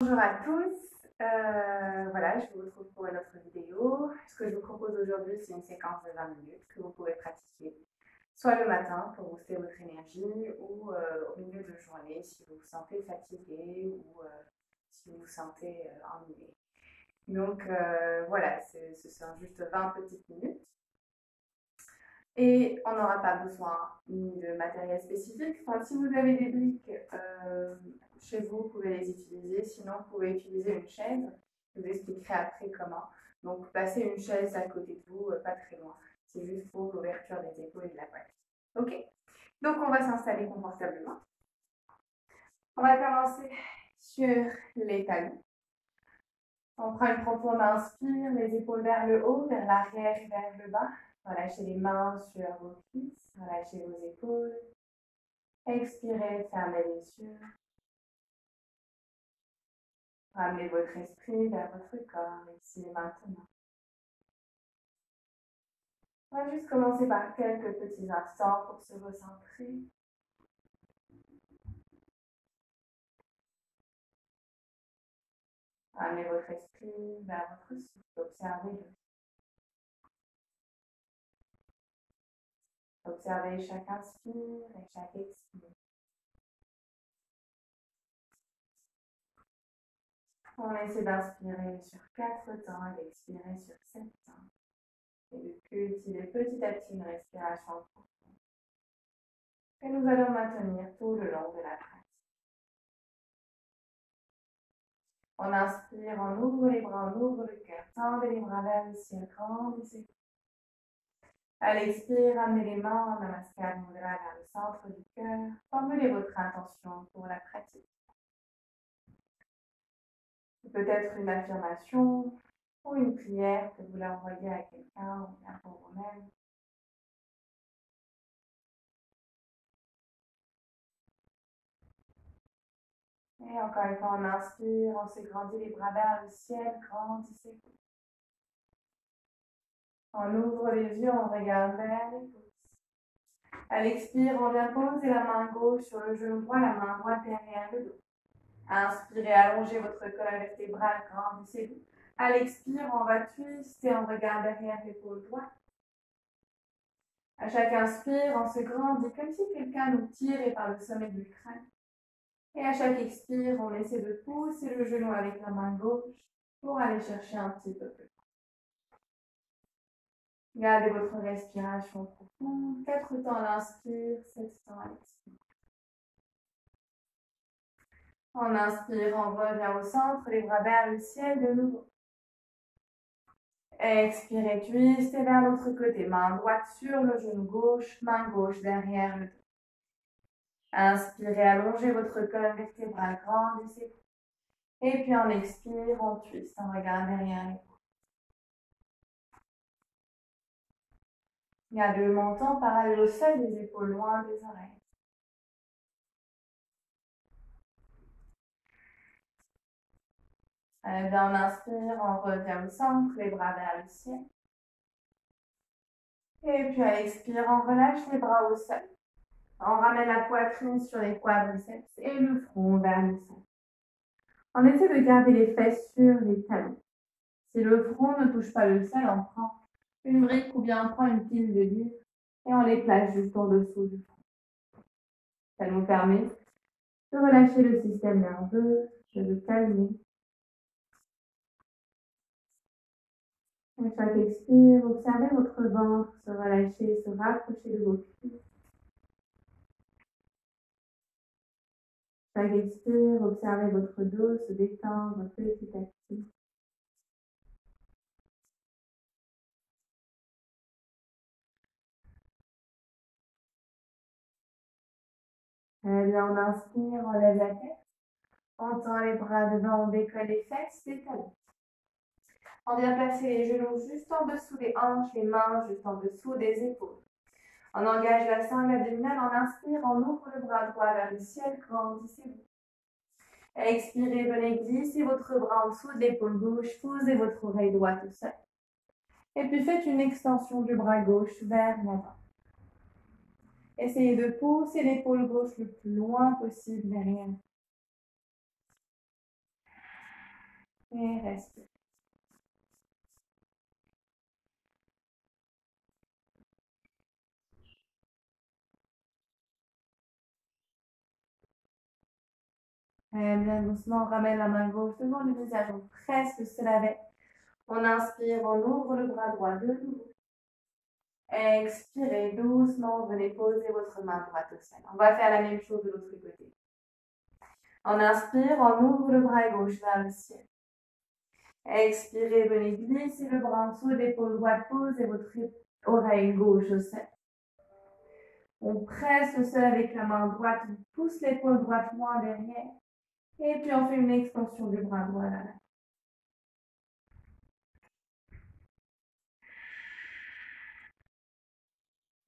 Bonjour à tous, voilà, je vous retrouve pour une autre vidéo. Ce que je vous propose aujourd'hui, c'est une séquence de 20 minutes que vous pouvez pratiquer, soit le matin pour booster votre énergie ou au milieu de la journée si vous vous sentez fatigué ou si vous vous sentez ennuyé. Donc voilà, ce sont juste 20 petites minutes. Et on n'aura pas besoin ni de matériel spécifique. Enfin, si vous avez des briques chez vous, vous pouvez les utiliser. Sinon, vous pouvez utiliser une chaise. Je vous expliquerai après comment. Donc, placez une chaise à côté de vous, pas très loin. C'est juste pour l'ouverture des épaules et de la poitrine. OK. Donc, on va s'installer confortablement. On va commencer sur les talons. On prend une profonde inspire, les épaules vers le haut, vers l'arrière et vers le bas. Relâchez les mains sur vos cuisses, relâchez vos épaules. Expirez, fermez les yeux. Ramenez votre esprit vers votre corps, ici et maintenant. On va juste commencer par quelques petits instants pour se recentrer. Ramenez votre esprit vers votre souffle, observez-le. Observez chaque inspire et chaque expire. On essaie d'inspirer sur 4 temps et d'expirer sur 7 temps. Et de cultiver petit à petit une respiration profonde. Et nous allons maintenir tout le long de la pratique. On inspire, on ouvre les bras, on ouvre le cœur, tendez les bras vers le ciel, grandissez. À l'expire, ramenez les mains en Namaskar Mudra vers le centre du cœur. Formulez votre intention pour la pratique. C'est peut-être une affirmation ou une prière que vous voulez envoyer à quelqu'un ou bien pour vous-même. Et encore une fois, on inspire, on s'agrandit les bras vers le ciel, grandissez-vous. On ouvre les yeux, on regarde vers les pouces. À l'expire, on vient poser la main gauche sur le genou droit, la main droite derrière le dos. Inspirez, allongez votre colonne vertébrale, grandissez-vous. À l'expire, on va twister, on regarde derrière l'épaule droite. À chaque inspire, on se grandit comme si quelqu'un nous tirait par le sommet du crâne. Et à chaque expire, on essaie de pousser le genou avec la main gauche pour aller chercher un petit peu plus. Gardez votre respiration profonde. 4 temps à l'inspire, 7 temps à l'expire. On inspire, on revient au centre, les bras vers le ciel de nouveau. Expirez, twistez vers l'autre côté. Main droite sur le genou gauche, main gauche derrière le dos. Inspirez, allongez votre colonne vertébrale, grandissez-vous. Et puis on expire, on twist, on regarde derrière l'épaule. Gardez le menton parallèle au sol, des épaules loin des oreilles. Allez, bien, on inspire, on revient au centre, les bras vers le ciel. Et puis à l'expire, on relâche les bras au sol. On ramène la poitrine sur les quadriceps et le front vers le sol. On essaie de garder les fesses sur les talons. Si le front ne touche pas le sol, on prend une brique ou bien on prend une pile de livres et on les place juste en dessous du front. Ça nous permet de relâcher le système nerveux, de le calmer. À chaque expire, observez votre ventre se relâcher, se rapprocher de vos cuisses. Chaque expire, observez votre dos se détendre petit à petit. Eh bien, on inspire, on lève la tête. On tend les bras devant, on décolle les fesses, les talons. On vient placer les genoux juste en dessous des hanches, les mains juste en dessous des épaules. On engage la sangle abdominale, on inspire, on ouvre le bras droit vers le ciel, grandissez-vous. Expirez, venez glisser votre bras en dessous de l'épaule gauche, posez votre oreille droite au sol. Et puis faites une extension du bras gauche vers l'avant. Essayez de pousser l'épaule gauche le plus loin possible derrière. Et respire. Et bien doucement, on ramène la main gauche devant le visage, on presse le sol avec. On inspire, on ouvre le bras droit de nouveau. Expirez doucement, venez poser votre main droite au sol. On va faire la même chose de l'autre côté. On inspire, on ouvre le bras gauche vers le ciel. Expirez, venez glisser le bras en dessous de l'épaule droite, posez votre oreille gauche au sol. On presse le sol avec la main droite, on pousse l'épaule droite loin derrière. Et puis on fait une extension du bras droit là.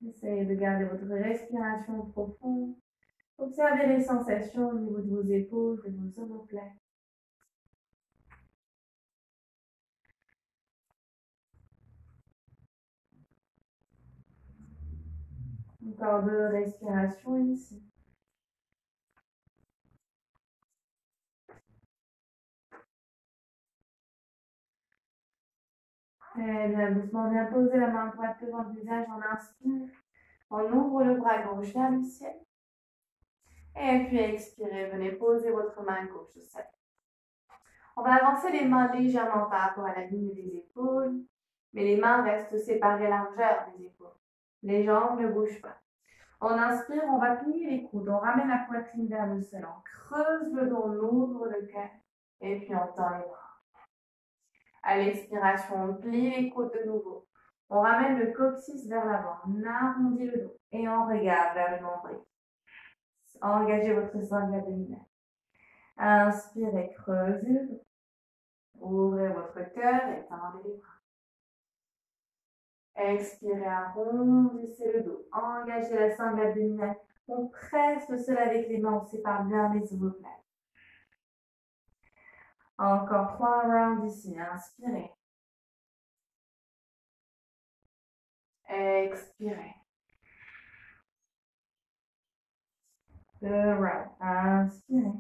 Essayez de garder votre respiration profonde. Observez les sensations au niveau de vos épaules et de vos omoplates. Encore 2 respirations ici. Et bien doucement, on vient poser la main droite devant le visage. On inspire. On ouvre le bras gauche vers le ciel. Et puis expirez, venez poser votre main gauche au sol. On va avancer les mains légèrement par rapport à la ligne des épaules, mais les mains restent séparées largeur des épaules. Les jambes ne bougent pas. On inspire, on va plier les coudes, on ramène la poitrine vers le sol, on creuse le dos, on ouvre le cœur, et puis on tend les bras. À l'expiration, on plie les coudes de nouveau. On ramène le coccyx vers l'avant, on arrondit le dos, et on regarde vers le nombril. Engagez votre sangle abdominale. Inspirez, creusez le dos. Ouvrez votre cœur et tendez les bras. Expirez, arrondissez le dos. Engagez la sangle abdominale. On presse le sol avec les mains, on sépare bien les omoplates. Encore 3 rounds ici. Inspirez. Expirez. 2 rounds. Inspirez.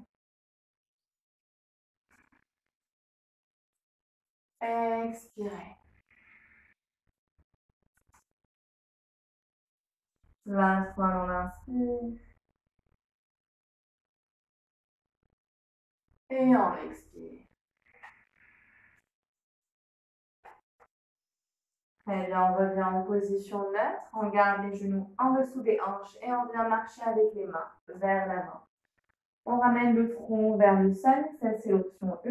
Expirez. Last one, on inspire. Et on expire. Très bien, on revient en position neutre. On garde les genoux en dessous des hanches et on vient marcher avec les mains vers l'avant. On ramène le front vers le sol, ça c'est l'option 1.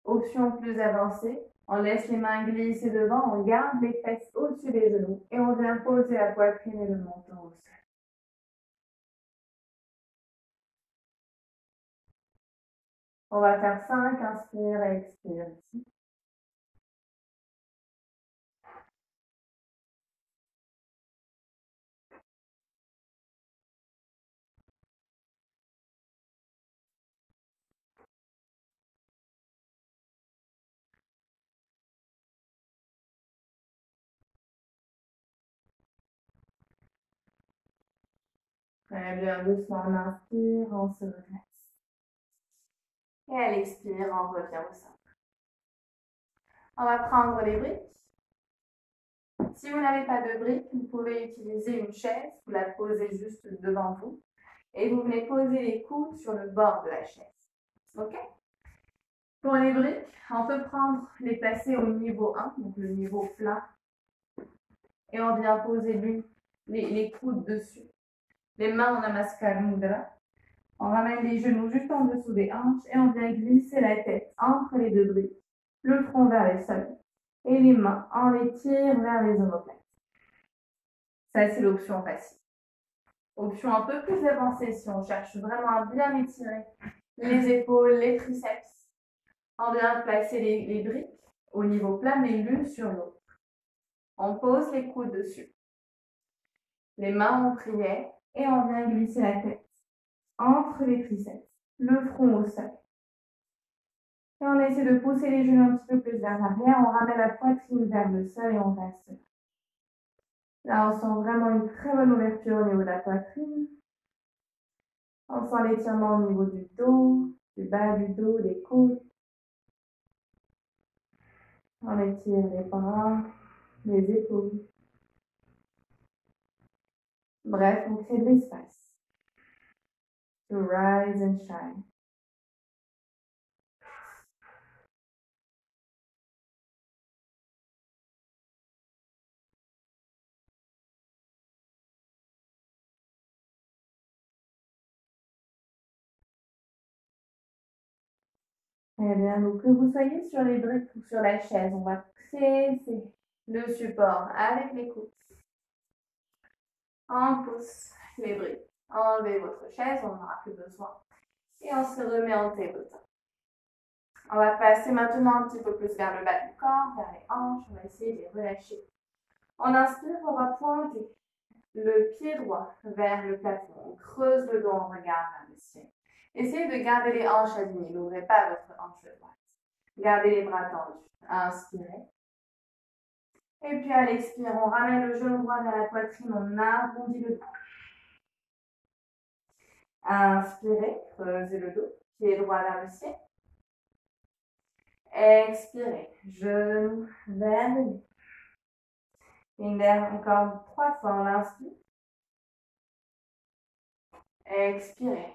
Option plus avancée, on laisse les mains glisser devant, on garde les fesses au-dessus des genoux et on vient poser la poitrine et le menton au sol. On va faire 5, inspire et expire ici. Très bien, doucement on inspire, on se redresse. Et à l'expire, on revient au centre. On va prendre les briques. Si vous n'avez pas de briques, vous pouvez utiliser une chaise, vous la posez juste devant vous et vous venez poser les coudes sur le bord de la chaise. Ok? Pour les briques, on peut prendre les placer au niveau 1, donc le niveau plat, et on vient poser les coudes dessus. Les mains en Namaskar Mudra. On ramène les genoux juste en dessous des hanches et on vient glisser la tête entre les deux briques, le front vers les sols et les mains, on les tire vers les omoplates. Ça, c'est l'option facile. Option un peu plus avancée si on cherche vraiment à bien étirer les épaules, les triceps. On vient placer les briques au niveau plat, mais l'une sur l'autre. On pose les coudes dessus. Les mains en prière et on vient glisser la tête entre les triceps, le front au sol. Et on essaie de pousser les genoux un petit peu plus vers l'arrière. On ramène la poitrine vers le sol et on reste là. Là, on sent vraiment une très bonne ouverture au niveau de la poitrine. On sent l'étirement au niveau du dos, du bas du dos, des côtes. On étire les bras, les épaules. Bref, on crée de l'espace. To rise and shine. Très bien, donc que vous soyez sur les briques ou sur la chaise, on va presser le support avec les coudes. On pousse les briques. Enlevez votre chaise, on n'en aura plus besoin. Et on se remet en tabletop. On va passer maintenant un petit peu plus vers le bas du corps, vers les hanches. On va essayer de les relâcher. On inspire, on va pointer le pied droit vers le plafond. On creuse le dos, on regarde vers le ciel. Essayez de garder les hanches alignées. N'ouvrez pas votre hanche droite. Gardez les bras tendus. Inspirez. Et puis à l'expire, on ramène le genou droit vers la poitrine. On arrondit le dos. Inspirez, creusez le dos. Pied droit vers le ciel. Expirez, genou vers le nez. Une dernière, encore 3 fois, on inspire. Expirez.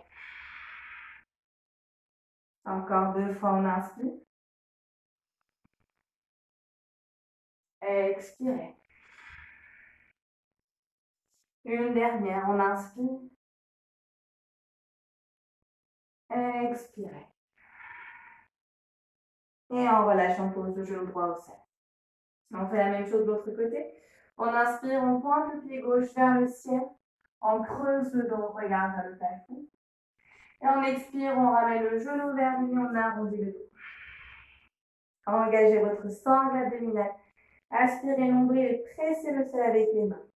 Encore 2 fois, on inspire. Expirez. Une dernière, on inspire. Expirez. Et on relâche, on pose le genou droit au sol. On fait la même chose de l'autre côté. On inspire, on pointe le pied gauche vers le ciel. On creuse le dos, on regarde vers le plafond. Et on expire, on ramène le genou vers lui, on arrondit le dos. Engagez votre sangle abdominale. Aspirez nombril et pressez le sol avec les mains.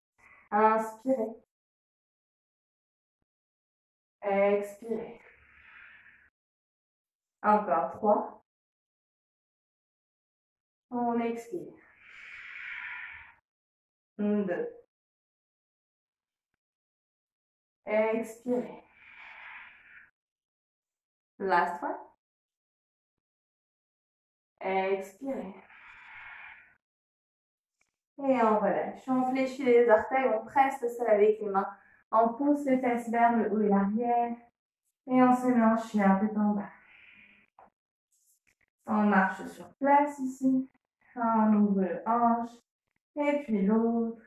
Inspirez. Expirez. Encore 3. On expire. 2. Expirez. Last one. Expirez. Et on relâche. On fléchit les orteils, on presse le sol avec les mains. On pousse les fesses vers le haut et l'arrière. Et on se met en chien, tête en bas. On marche sur place ici. On ouvre le hanche. Et puis l'autre.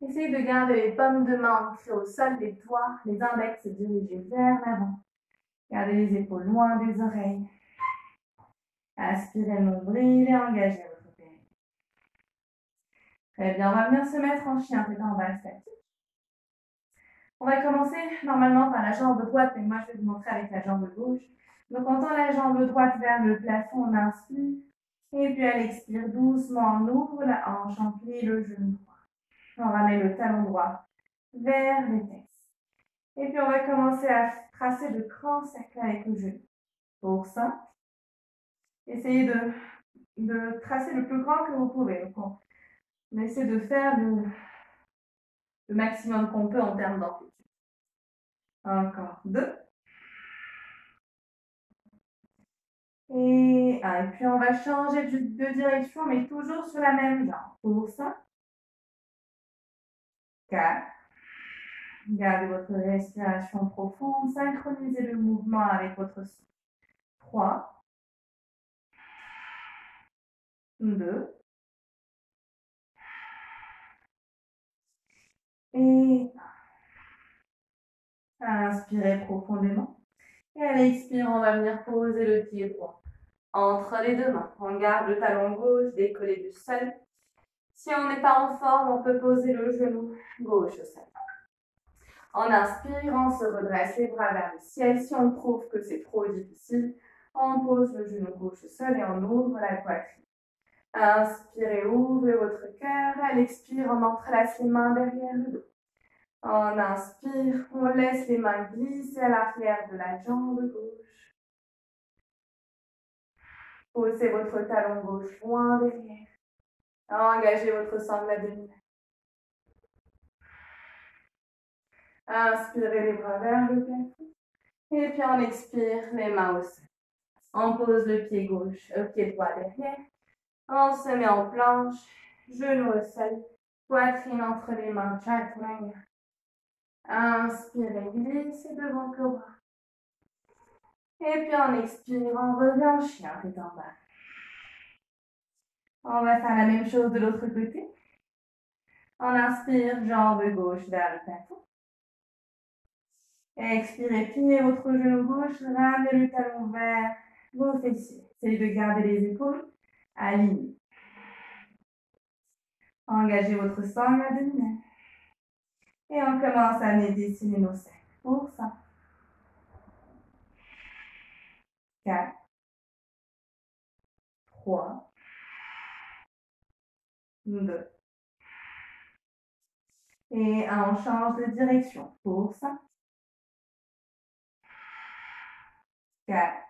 Essayez de garder les paumes de main ancrées au sol, les doigts, les index dirigés vers l'avant. Gardez les épaules loin des oreilles. Aspirez le nombril et engagez votre périnée. Très bien, on va venir se mettre en chien, tête en bas statique. On va commencer normalement par la jambe droite, mais moi je vais vous montrer avec la jambe gauche. Donc on tend la jambe droite vers le plafond, on inspire. Et puis à l'expire, doucement, on ouvre la hanche, on plie le genou droit. On ramène le talon droit vers les fesses. Et puis on va commencer à tracer de grands cercles avec le genou. Pour ça, essayez de tracer le plus grand que vous pouvez. Donc on essaie de faire le maximum qu'on peut en termes d'amplitude. Encore 2. Et 1. Et puis on va changer de direction, mais toujours sur la même jambe. Pour ça, 4. Gardez votre respiration profonde, synchronisez le mouvement avec votre souffle. 3, 2, et 1. Inspirez profondément. Et à l'expire, on va venir poser le pied droit entre les deux mains. On garde le talon gauche décollé du sol. Si on n'est pas en forme, on peut poser le genou gauche au sol. En inspirant, on se redresse les bras vers le ciel. Si on trouve que c'est trop difficile, on pose le genou gauche au sol et on ouvre la poitrine. Inspirez, ouvrez votre cœur. À l'expire, on entrelace les mains derrière le dos. On inspire, on laisse les mains glisser à l'arrière de la jambe gauche. Posez votre talon gauche loin derrière. Engagez votre sangle abdominale. Inspirez les bras vers le plafond. Et puis on expire, les mains au sol. On pose le pied gauche, le pied droit derrière. On se met en planche, genoux au sol, poitrine entre les mains, chaturanga. Inspirez, glissez devant cobra. Et puis en expirant, revient en chien, tête en bas. On va faire la même chose de l'autre côté. On inspire, jambe gauche vers le plafond. Expirez, pliez votre genou gauche, ramenez le talon vers vos fessiers. Essayez de garder les épaules alignées. Engagez votre sangle abdominale. Et on commence à venir dessiner nos cercles. Pour ça. 4, 3, 2. Et on change de direction. Pour ça. 4,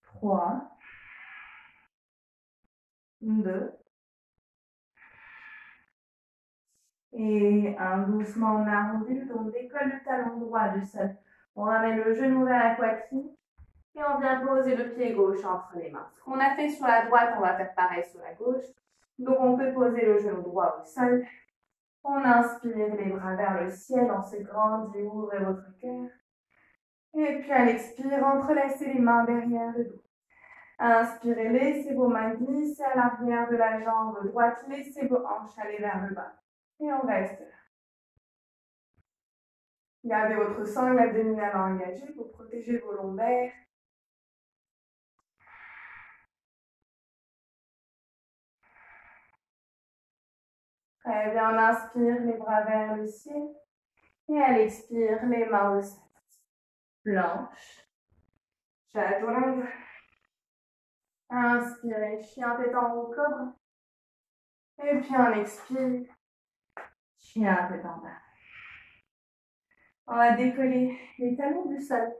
3, 2. Et doucement, on arrondit le dos, on décolle le talon droit du sol. On ramène le genou vers la poitrine et on vient poser le pied gauche entre les mains. Ce qu'on a fait sur la droite, on va faire pareil sur la gauche. Donc, on peut poser le genou droit au sol. On inspire les bras vers le ciel, on se grandit, ouvrez votre cœur. Et puis, à l'expire, entrelacez les mains derrière le dos. Inspirez, laissez vos mains glisser à l'arrière de la jambe droite, laissez vos hanches aller vers le bas. Et on reste là. Gardez votre sangle abdominale engagée pour protéger vos lombaires. Très bien, on inspire, les bras vers le ciel. Et à l'expire, les mains au sol. Planche. Chaturanga. Inspirez, chien tête en haut, cobra. Et puis on expire, chien tête en bas. On va décoller les talons du sol.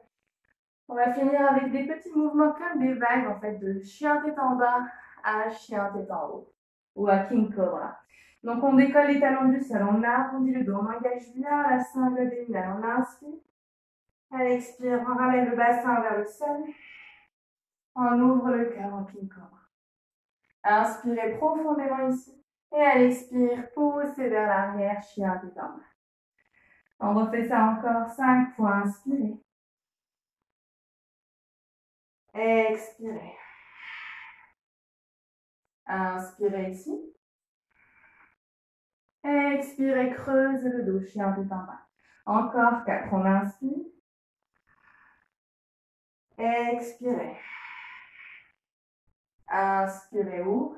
On va finir avec des petits mouvements comme des vagues, en fait, de chien tête en bas à chien tête en haut. Ou à king cobra. Donc on décolle les talons du sol, on arrondit le dos, on engage bien la sangle abdominale. On inspire. À l'expire, on ramène le bassin vers le sol. On ouvre le cœur en king cobra. Inspirez profondément ici. Et à l'expire, poussez vers l'arrière, chien tête en bas. On refait ça encore 5 fois. Inspirez. Expirez. Inspirez ici. Expirez, creusez le dos, chien tête en bas. Encore 4, on inspire. Expirez. Inspirez, ouvre.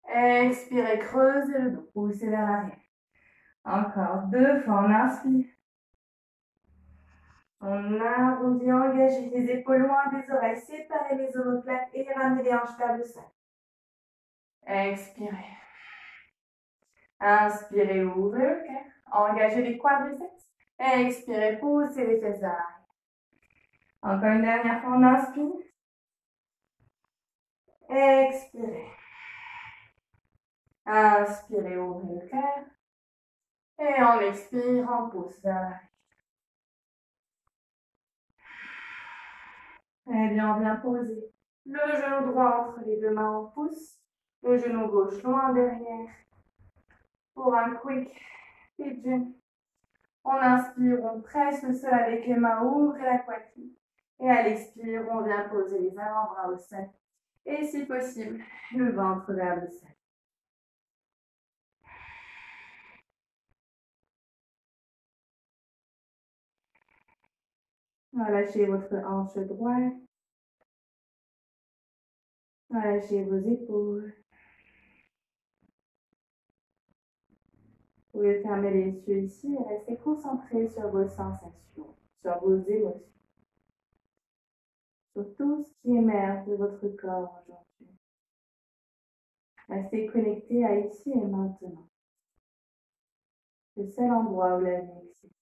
Expirez, creusez le dos, poussez vers l'arrière. Encore 2 fois, on inspire. On arrondit, engagez les épaules loin des oreilles, séparez les omoplates et ramenez les hanches vers le sol. Expirez. Inspirez, ouvrez le cœur. Engagez les quadriceps. Expirez, poussez les fesses vers l'arrière. Encore une dernière fois, on inspire. Expirez. Inspirez, ouvrez le cœur. Et on expire, on pousse vers l'arrière. Très bien, on vient poser le genou droit entre les deux mains, on pousse. Le genou gauche loin derrière. Pour un quick pigeon. On inspire, on presse le sol avec les mains, ouvrez la poitrine. Et à l'expire, on vient poser les avant-bras au sol. Et si possible, le ventre vers le sol. Relâchez votre hanche droite. Relâchez vos épaules. Vous pouvez fermer les yeux ici et rester concentré sur vos sensations, sur vos émotions, sur tout ce qui émerge de votre corps aujourd'hui. Restez connecté à ici et maintenant. Le seul endroit où la vie existe.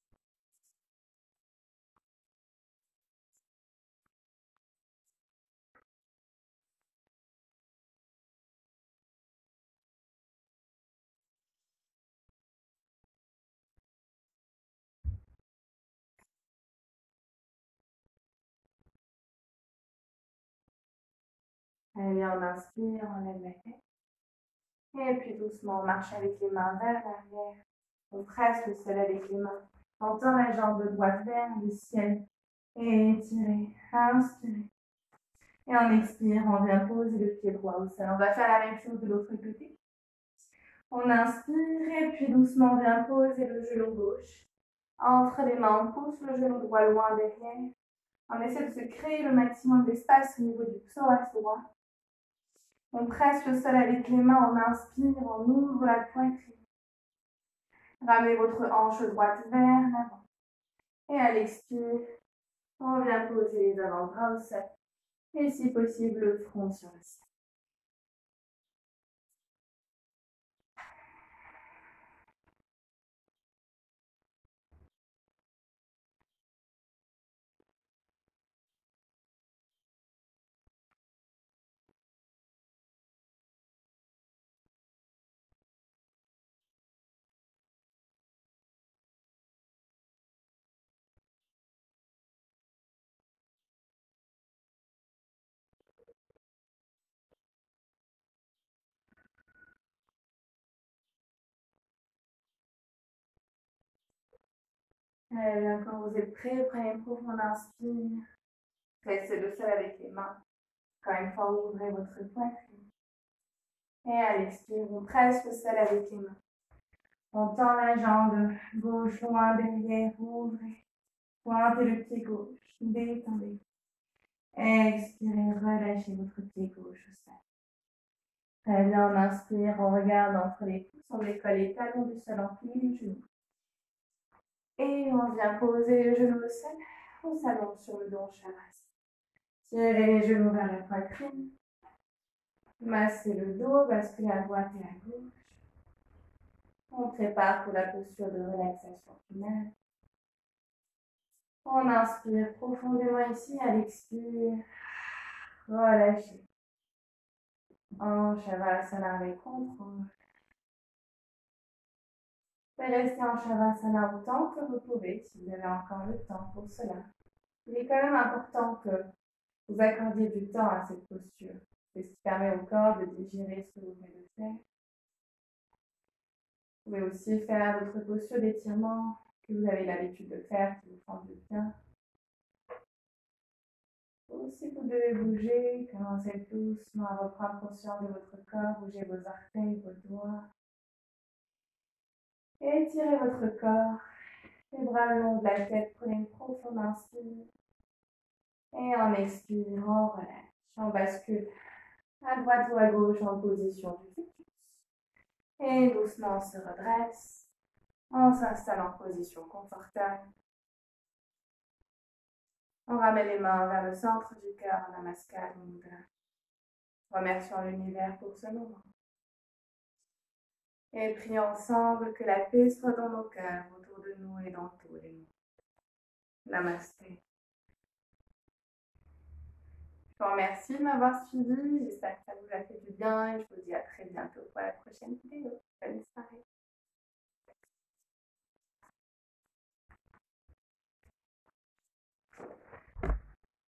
Allez, on inspire, on lève la tête. Et puis doucement, on marche avec les mains vers l'arrière. On presse le sol avec les mains. On tend la jambe droite vers le ciel. Et étirez, inspirez. Et on expire, on vient poser le pied droit au sol. On va faire la même chose de l'autre côté. On inspire et puis doucement, on vient poser le genou gauche. Entre les mains, on pousse le genou droit loin derrière. On essaie de se créer le maximum d'espace au niveau du psoas droit. On presse le sol avec les mains, on inspire, on ouvre la poitrine. Ramenez votre hanche droite vers l'avant. Et à l'expire, on vient poser les avant-bras au sol. Et si possible, le front sur le sol. Et bien, quand vous êtes prêts, prenez une profonde inspire. Pressez le sol avec les mains. Encore une fois, ouvrez votre poitrine. Et à l'expire, on presse le sol avec les mains. On tend la jambe gauche loin derrière, ouvrez. Pointez le pied gauche, détendez. Expirez, relâchez votre pied gauche au sol. Très bien, on inspire, on regarde entre les pouces, on décolle les talons du sol, on plie les genoux. Et on vient poser le genou au sol, on s'allonge sur le dos, Shavasana. Tirez les genoux vers la poitrine. Massez le dos, basculez à droite et à gauche. On prépare pour la posture de relaxation finale. On inspire profondément ici, à l'expire. Relâchez. En Shavasana avec contrôle. Vous pouvez rester en Shavasana autant que vous pouvez, si vous avez encore le temps pour cela. Il est quand même important que vous accordiez du temps à cette posture. C'est ce qui permet au corps de digérer ce que vous venez de faire. Vous pouvez aussi faire d'autres postures d'étirement que vous avez l'habitude de faire, qui vous font du bien. Ou si vous devez bouger, commencez doucement à reprendre conscience de votre corps, bougez vos orteils, vos doigts. Étirez votre corps, les bras le long de la tête, prenez une profonde inspire. Et en expirant, on relâche. On bascule à droite ou à gauche en position du fœtus. Et doucement, on se redresse. On s'installe en position confortable. On ramène les mains vers le centre du cœur, Namaskar Mudra. Remercions l'univers pour ce moment. Et prions ensemble que la paix soit dans nos cœurs, autour de nous et dans tous les mondes. Namasté. Je vous remercie de m'avoir suivi. J'espère que ça vous a fait du bien et je vous